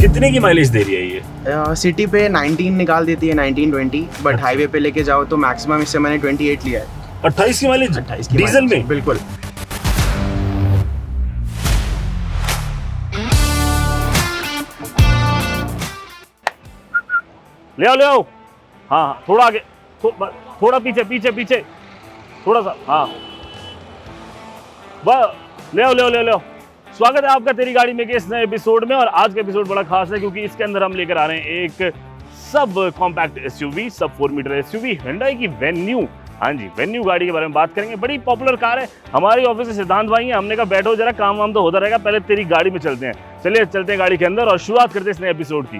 कितने की माइलेज दे रही है ये? सिटी पे 19 निकाल देती है, 19-20, बट हाईवे पे लेके जाओ तो मैक्सिमम इससे मैंने 28 लिया है। 28 की माइलेज? 28 की डीजल mileage, में? बिल्कुल। ले आओ। हाँ थोड़ा आगे, थोड़ा पीछे पीछे पीछे, थोड़ा सा। हाँ बस ले आओ। स्वागत है आपका तेरी गाड़ी में के इस नए एपिसोड में। और आज का एपिसोड बड़ा खास है क्योंकि इसके अंदर हम लेकर आ रहे हैं एक सब कॉम्पैक्ट एसयूवी, सब 4 मीटर एसयूवी Hyundai की वेन्यू। हाँ जी, वेन्यू गाड़ी के बारे में बात करेंगे। बड़ी पॉपुलर कार है। हमारी ऑफिस से सिद्धांत भाई हैं, हमने कहा बैठो जरा, काम वाम तो होता रहेगा, पहले तेरी गाड़ी में चलते हैं। चलिए चलते हैं गाड़ी के अंदर और शुरुआत करते हैं इस नए एपिसोड की।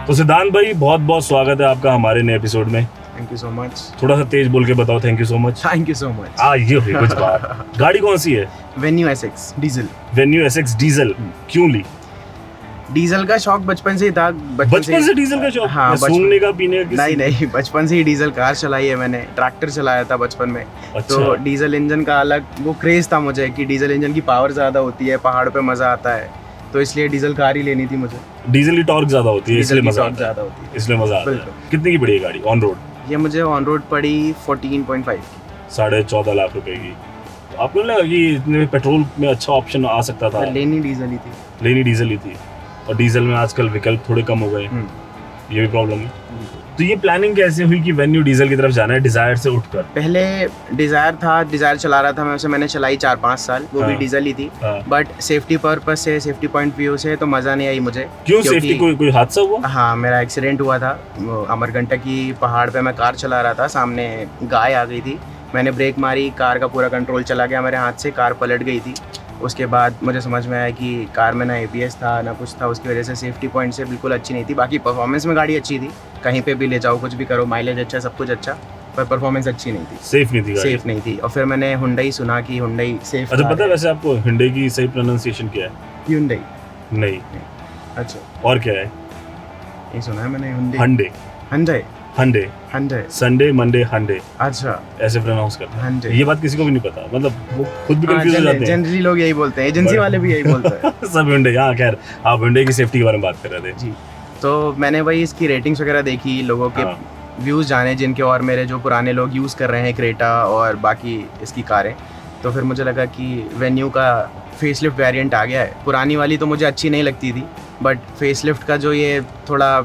तो सिद्धांत भाई, बहुत बहुत स्वागत है आपका हमारे नए एपिसोड में। Thank you so much. थोड़ा सा तेज बोल के बताओ। Thank you so much. Thank you so much. ये हुई कुछ बात। गाड़ी कौन सी है? Venue SX diesel. Venue SX diesel. क्यों ली? डीजल का शौक बचपन से ही था। बचपन से डीजल का शौक? हाँ, सूंघने का, पीने का? नहीं, बचपन से ही डीजल कार चलाई है मैंने। ट्रैक्टर चलाया था बचपन में। अच्छा। तो डीजल इंजन का अलग वो क्रेज था मुझे कि डीजल इंजन की पावर ज्यादा होती है, पहाड़ पे मजा आता है, तो इसलिए डीजल कार ही लेनी थी मुझे। डीजल की टॉर्क ज्यादा होती है इसलिए मजा आता है। ज्यादा होती है इसलिए मजा आता है। कितने की पड़ी है गाड़ी ऑन रोड? ये मुझे ऑन रोड पड़ी 14.5 की। 14.5 लाख रुपए की। तो आपको नहीं लगा कि इतने पेट्रोल में अच्छा ऑप्शन आ सकता था? लेनी डीजल ही थी। लेनी डीजल ही थी। और डीजल में आजकल विकल्प थोड़े कम हो गए, ये भी प्रॉब्लम है। तो ये प्लानिंग कैसे हुई कि वेन्यू डीजल की तरफ जाना है डिजायर से उठकर? पहले डिजायर था, डिजायर चला रहा था मैं, उसे मैंने चलाई 4-5 साल, वो भी डीजल ही थी। बट सेफ्टी पर्पस से, सेफ्टी पॉइंट व्यू से तो मजा नहीं आई मुझे। क्यों? सेफ्टी कोई हादसा हुआ? हाँ, मेरा एक्सीडेंट हुआ था। अमरकंटक की पहाड़ पे मैं कार चला रहा था, सामने गाय आ गई थी, मैंने ब्रेक मारी, कार का पूरा कंट्रोल चला गया मेरे हाथ से, कार पलट गई थी। उसके बाद मुझे समझ में आया कि कार में ना ABS था ना कुछ था, उसकी वजह से सेफ्टी पॉइंट से बिल्कुल अच्छी नहीं थी। बाकी परफॉर्मेंस में गाड़ी अच्छी थी, कहीं पे भी ले जाओ, कुछ भी करो, माइलेज अच्छा, सब कुछ अच्छा, पर परफॉर्मेंस अच्छी नहीं थी। सेफ नहीं थी गाड़ी? सेफ नहीं थी। और फिर मैंने Hyundai सुना कि Hyundai सेफ। अच्छा, पता है वैसे आपको Hyundai की सही प्रोनाउंसिएशन क्या है? Hyundai नहीं। अच्छा, और क्या है? ये सुना है मैंने, Hyundai। Sunday Monday Hyundai। अच्छा, ऐसे प्रोनाउंस करते हैं। Hyundai। ये बात किसी को भी नहीं पता, मतलब वो खुद भी कंफ्यूज हो जाते हैं। जनरली लोग यही बोलते हैं, एजेंसी वाले भी यही बोलते हैं। सब Hyundai। हाँ खैर, आप Hyundai की सेफ्टी के बारे में बात कर रहे थे जी। तो मैंने वही इसकी रेटिंग्स वगैरह देखी, लोगों के व्यूज़ जाने जिनके, और मेरे जो पुराने लोग यूज़ कर रहे हैं क्रेटा और बाकी इसकी कारें, तो फिर मुझे लगा कि वेन्यू का फेसलिफ्ट वेरिएंट आ गया है। पुरानी वाली तो मुझे अच्छी नहीं लगती थी, बट फेसलिफ्ट का जो ये थोड़ा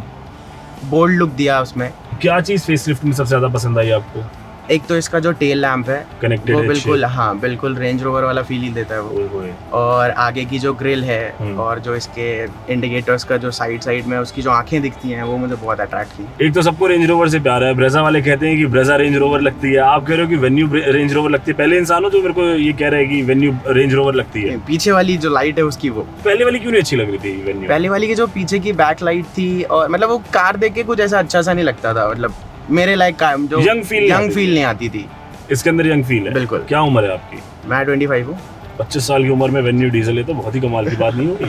बोल्ड लुक दिया उसमें। क्या चीज़ फेसलिफ्ट में सबसे ज़्यादा पसंद आई आपको? एक तो इसका जो टेल लैंप है, कनेक्टेड, वो बिल्कुल, हाँ बिल्कुल रेंज रोवर वाला फील ही देता है वो। और आगे की जो ग्रिल है और जो इसके इंडिकेटर्स का जो साइड में उसकी जो आंखें दिखती हैं, वो मुझे बहुत अट्रैक्ट की। एक तो सबको रेंज रोवर से प्यार है, ब्रेजा वाले कहते हैं कि ब्रेजा रेंज रोवर लगती है, आप कह रहे हो कि वेन्यू रेंज रोवर लगती है। पहले इंसान हो जो मेरे को ये कह रहा है कि वेन्यू रेंज रोवर लगती है। पीछे वाली जो लाइट है उसकी, वो पहले वाली क्यों नहीं अच्छी लग रही थी वेन्यू? पहले वाली की जो पीछे की बैक लाइट थी, और मतलब वो कार देख के कुछ ऐसा अच्छा सा नहीं लगता था, मतलब मेरे लाइक जो यंग फील नहीं आती थी। इसके अंदर यंग फील है। बिल्कुल। क्या उम्र है आपकी? मैं 25 हूँ। 25 साल की उम्र में वेन्यू डीजल है तो बहुत ही कमाल की बात नहीं होगी?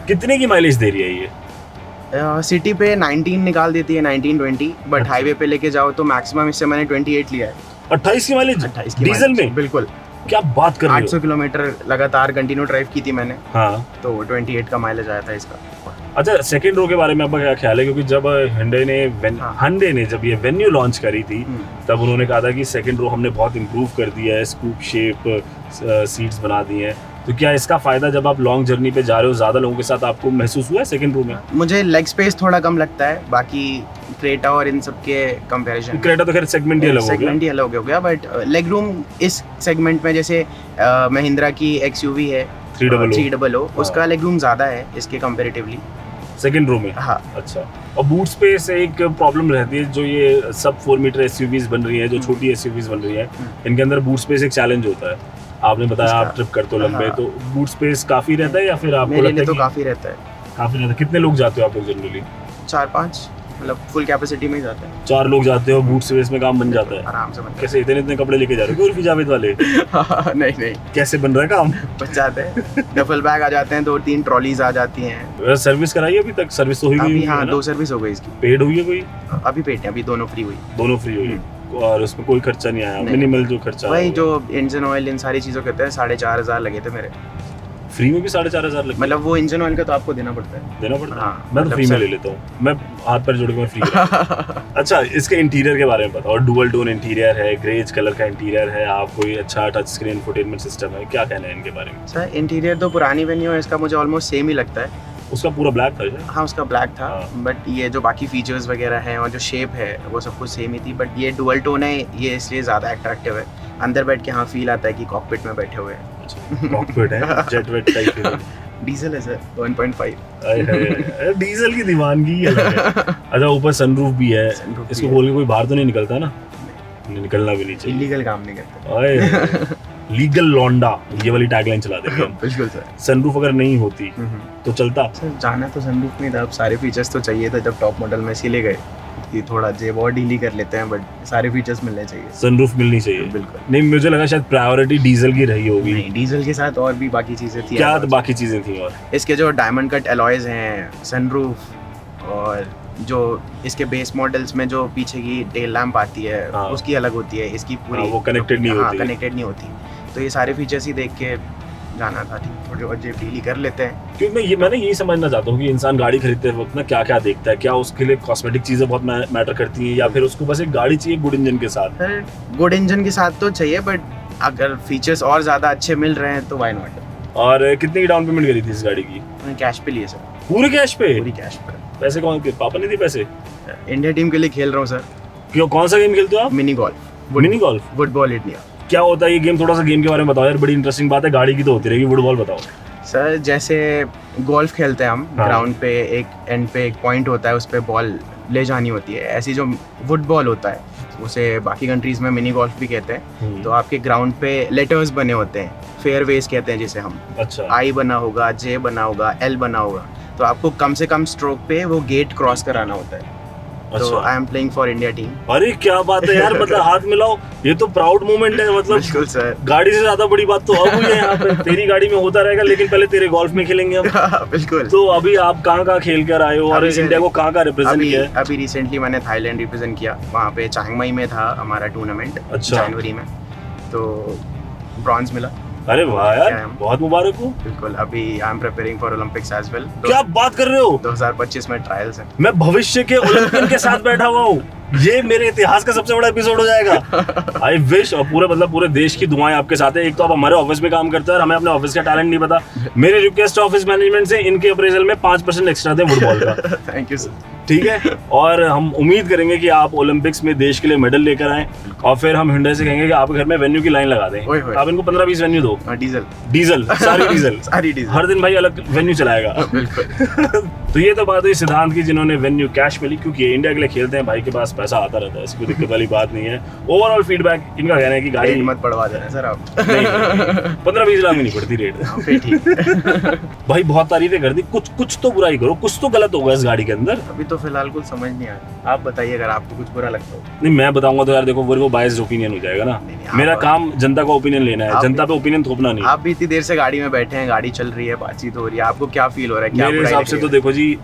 कितने की माइलेज दे रही है ये? सिटी पे 19 निकाल देती है, 19-20, बट हाईवे पे लेके जाओ तो मैक्सिमम इससे मैंने 28 लिया है। 28 की माइलेज? 28 की डीजल में? बिल्कुल। क्या बात कर रहे हो? 800 किलोमीटर लगातार कंटिन्यू ड्राइव की थी मैंने। हाँ, तो 28 का माइलेज आया था इसका। अच्छा, सेकंड रो के बारे में आपका क्या ख्याल है? क्योंकि जब Hyundai ने जब ये वेन्यू लॉन्च करी थी, तब उन्होंने कहा था कि सेकंड रो हमने बहुत इम्प्रूव कर दिया है, स्कूप शेप सीट्स बना दी हैं। तो क्या इसका फायदा जब आप लॉन्ग जर्नी पे जा रहे हो ज्यादा लोगों के साथ आपको महसूस हुआ है सेकंड रो में? मुझे लेग स्पेस थोड़ा कम लगता है, बाकी क्रेटा और इन सब के कंपैरिजन। क्रेटा तो खैर सेगमेंट ही अलग हो गया, बट लेग रूम इस सेगमेंट में, जैसे महिंद्रा की XUV है 300, उसका लेग रूम ज्यादा है इसके कंपैरेटिवली सेकंड रो में। हाँ। अच्छा, और बूट स्पेस एक प्रॉब्लम रहती है, जो ये सब 4 मीटर SUVs बन रही है, जो छोटी SUVs बन रही है, इनके अंदर बूट स्पेस एक चैलेंज होता है। आपने बताया आप ट्रिप करते हो लंबे, तो बूट स्पेस काफी रहता है या फिर आपको मेरे लिए तो काफी रहता है? काफी रहता है। कितने लोग जाते हो आप लोग जनरली? 4-5, मतलब फुल कैपेसिटी में ही जाते हैं। 4 लोग जाते हो, बूट स्पेस में काम बन जाता है आराम से। कैसे इतने कपड़े लेके जा रहे हो उर्फी जावेद वाले? नहीं, कैसे बन रहा है काम? बच जाते हैं, डफल बैग आ जाते हैं, 2-3 ट्रॉलीज आ जाती हैं। सर्विस कराई अभी तक? सर्विस तो हुई अभी? हाँ, 2 सर्विस हो गई इसकी। पेड हुई है कोई? अभी पेड है, अभी दोनों फ्री हुई। दोनों फ्री हुई, और उसमें कोई खर्चा नहीं आया? मिनिमल जो खर्चा, वही जो इंजन ऑयल इन सारी चीज़ों के होते हैं, 4,500 लगे थे मेरे। फ्री में भी 4,500 लगता है? मतलब वो इंजन ऑयल का तो आपको देना पड़ता है। देना पड़ता है? हाँ, मैं तो मतलब फ्री में सर- ले लेता हूँ, मैं हाथ पैर जोड़ के मैं फ्री अच्छा, इसके इंटीरियर के बारे में बताओ। डुअल टोन इंटीरियर है, ग्रेज कलर का इंटीरियर है, आप कोई अच्छा टच स्क्रीन इंफोटेनमेंट सिस्टम है, क्या कहना है इनके बारे में? सर इंटीरियर तो पुरानी वेन्यू है, इसका मुझे ऑलमोस्ट सेम ही लगता है। उसका पूरा ब्लैक था क्या? हाँ उसका ब्लैक था, हाँ। बट ये जो बाकी फीचर्स वगैरह हैं और जो शेप है वो सब कुछ सेम ही थी, बट ये डुअल टोन है, ये इसलिए ज़्यादा अट्रैक्टिव है। अंदर बैठ के हाँ फील आता है कि कॉकपिट में बैठे हुए हैं। अच्छा, कॉकपिट है, jet wet type feeling. Diesel है सर 1.5। अरे है, डीजल की दीवानगी ही अलग है। अच्छा, ऊपर सनरूफ भी है, Sunroof भी इसको है। बोल के कोई बाहर तो नहीं निकलता ना? निकलना भी नहीं चाहिए। इलीगल काम नहीं करते। ओए, लीगल लौंडा, ये वाली टैगलाइन चला देंगे हम। बिल्कुल सर। सनरूफ अगर नहीं होती तो चलता? सर जाना तो सनरूफ में था, अब सारे फीचर्स तो चाहिए था जब टॉप मॉडल में इसीलिए गए कि थोड़ा जेब और ढीली कर लेते हैं, बट सारे फीचर्स मिलने चाहिए। सनरूफ मिलनी चाहिए। बिल्कुल नहीं, मुझे लगा शायद प्रायोरिटी डीजल की रही होगी। नहीं, डीजल के साथ और भी बाकी चीज़ें थी। क्या बाकी चीजें थी? और इसके जो डायमंड कट अलॉयज हैं, सनरूफ, और जो इसके बेस मॉडल्स में जो पीछे की टेल लैंप आती है हाँ। उसकी अलग होती है, इसकी पूरी वो connected नहीं होती। कनेक्टेड नहीं होती। तो ये सारे फीचर्स ही देख के जाना था, ठीक थोड़ी और जेब ढीली कर लेते हैं। क्योंकि मैं यही समझना चाहता हूँ कि इंसान गाड़ी खरीदते वक्त ना क्या क्या देखता है, क्या उसके लिए कॉस्मेटिक चीजें बहुत मैटर करती हैं, या फिर उसको बस एक गाड़ी चाहिए गुड इंजन के साथ? सर गुड इंजन के साथ तो चाहिए, बट अगर फीचर्स और ज़्यादा अच्छे मिल रहे हैं तो वाई नॉट। और कितनी डाउन पेमेंट करी थी इस गाड़ी की? मैंने कैश पे लिए सर, पूरे कैश पे? पूरी कैश पे। पैसे कौन के? पापा ने दिए पैसे? इंडिया टीम के लिए खेल रहा हूँ सर, क्यों, कौन सा गेम खेलते हो आप? Mini golf. Mini golf? Football India. क्या होता है ये गेम? थोड़ा सा गेम के बारे में बताओ यार, बड़ी इंटरेस्टिंग बात है, गाड़ी की तो होती रहेगी, फुटबॉल बताओ। सर जैसे गोल्फ खेलते हैं हम, हाँ। ग्राउंड पे एक एंड पे एक पॉइंट होता है, उस पे बॉल ले जानी होती है। ऐसी जो फुटबॉल होता है उसे बाकी कंट्रीज में मिनी गोल्फ भी कहते हैं। तो आपके ग्राउंड पे लेटर्स बने होते हैं, फेयरवेज कहते हैं जिसे हम। अच्छा, आई बना होगा, जे बना होगा, एल बना होगा, तो आपको कम से कम स्ट्रोक पे वो गेट क्रॉस कराना होता है। तो अच्छा। I am playing for India team. अरे क्या बात है यार, मतलब हाथ मिलाओ, ये तो प्राउड मोमेंट है। मतलब बिल्कुल सर। गाड़ी से ज्यादा बड़ी बात तो अब हुई है यहाँ पे। तेरी गाड़ी में होता रहेगा, लेकिन पहले तेरे गोल्फ में खेलेंगे हम। बिल्कुल। तो अभी आप कहाँ खेल कर आए हो और अभी से- इंडिया को कहाँ रिप्रेजेंट किया है? अभी रिसेंटली मैंने थाईलैंड रिप्रेजेंट किया, वहाँ पे चांग माई में था हमारा टूर्नामेंट। अच्छा। जनवरी में, तो ब्रॉन्ज मिला। अरे वाह क्या यार, है? बहुत मुबारक हो। बिल्कुल। अभी I am preparing for Olympics as well. क्या बात कर रहे हो? 2025 में ट्रायल्स है। मैं भविष्य के ओलंपियन के साथ बैठा हुआ हूँ। ये मेरे इतिहास का सबसे बड़ा एपिसोड हो जाएगा। I wish. और पूरे देश की दुआएं आपके साथ है। एक तो आप हमारे ऑफिस में काम करते हैं और हमें अपने ऑफिस का टैलेंट नहीं पता। मेरी रिक्वेस्ट ऑफिस मैनेजमेंट से, इनके अप्रेजल में 5% एक्स्ट्रा दें फुटबॉल का। Thank you sir. ठीक है, और हम उम्मीद करेंगे कि आप ओलंपिक्स में देश के लिए मेडल लेकर आएं, और फिर हम हिंडा से कहेंगे कि आपके घर में वेन्यू की लाइन लगा दें। ओए होए। आप इनको 15-20 वेन्यू दो। डीजल। डीजल, सारी डीजल। सारी डीजल। हर दिन भाई अलग वेन्यू चलाएगा। बिल्कुल। तो ये तो बात हुई सिद्धांत की, जिन्होंने वेन्यू कैश मिली, क्योंकि ये इंडिया के लिए खेलते हैं, भाई के पास पैसा आता रहता है, इसकी कोई दिक्कत वाली बात नहीं है। ओवरऑल फीडबैक इनका कहना है कि गाड़ी रेट मत बढ़वा देना सर आप। 15-20 लाख में नहीं पड़ती रेट। फिर ठीक। भाई बहुत तारीफें कर दी, कुछ तो बुराई करो, कुछ तो गलत होगा इस गाड़ी के अंदर। अभी तो फिलहाल कुछ समझ नहीं आया, आप बताइए अगर आपको कुछ बुरा लगता हो। नहीं, मैं बताऊंगा तो यार देखो वो बायस्ड ओपिनियन हो जाएगा ना। नहीं, आप- मेरा काम जनता का ओपिनियन लेना है, आप- जनता पे ओपिनियन थोपना नहीं। आप भी इतनी देर से गाड़ी में बैठे हैं, गाड़ी चल रही है, बातचीत हो रही है, आपको क्या फील हो रहा है? क्या मेरे बुराई हिसाब लग से रही तो है? देखो जी,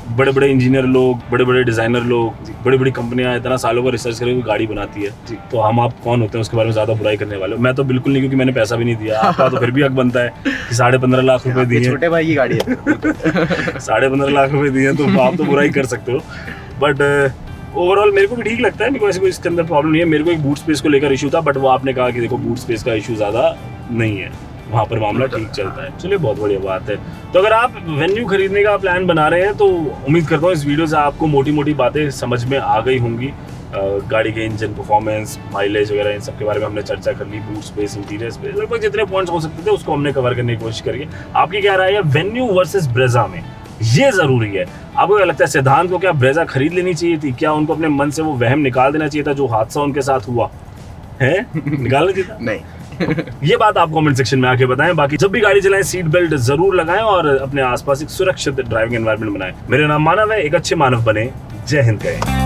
बड़े बड़े इंजीनियर लोग, बड़े बड़े डिजाइनर लोग, बड़ी बड़ी कंपनियां इतना सालों का रिसर्च करके गाड़ी बनाती है, जी। तो हम आप कौन होते हैं उसके बारे में ज्यादा बुराई करने वाले? मैं तो बिल्कुल नहीं, क्योंकि मैंने पैसा भी नहीं दिया। आपका तो फिर भी हक बनता है कि 15.5 लाख रुपए आपके दिए, छोटे भाई की गाड़ी है। 15.5 लाख रुपए दिए, तो आप तो बुराई कर सकते हो। बट ओवरऑल मेरे को भी ठीक लगता है, मेरे को ऐसे कोई इसके अंदर प्रॉब्लम नहीं है। मेरे को एक बूट स्पेस को लेकर इशू था, बट वो आपने कहा कि देखो बूट स्पेस का इशू ज्यादा नहीं है, वहाँ पर मामला ठीक चलता है। चलिए, बहुत बढ़िया बात है। तो अगर आप वेन्यू खरीदने का प्लान बना रहे हैं तो उम्मीद करता हूँ इस वीडियो से आपको मोटी मोटी बातें समझ में आ गई होंगी। गाड़ी के इंजन परफॉर्मेंस, माइलेज वगैरह, इन सब के बारे में हमने चर्चा कर ली। बूट स्पेस, इंटीरियर स्पेस, लगभग जितने पॉइंट्स हो सकते थे उसको हमने कवर करने की कोशिश करी। आपकी क्या राय है वेन्यू वर्सेस ब्रेजा में? ये जरूरी है। आपको क्या लगता है, सिद्धांत को क्या ब्रेजा खरीद लेनी चाहिए थी? क्या उनको अपने मन से वो वहम निकाल देना चाहिए था जो हादसा उनके साथ हुआ है? निकालना चाहिए था? नहीं। ये बात आप कमेंट सेक्शन में आके बताएं। बाकी जब भी गाड़ी चलाएं सीट बेल्ट जरूर लगाएं और अपने आसपास एक सुरक्षित ड्राइविंग एनवायरनमेंट बनाएं। मेरा नाम मानव है, एक अच्छे मानव बने। जय हिंद कहें।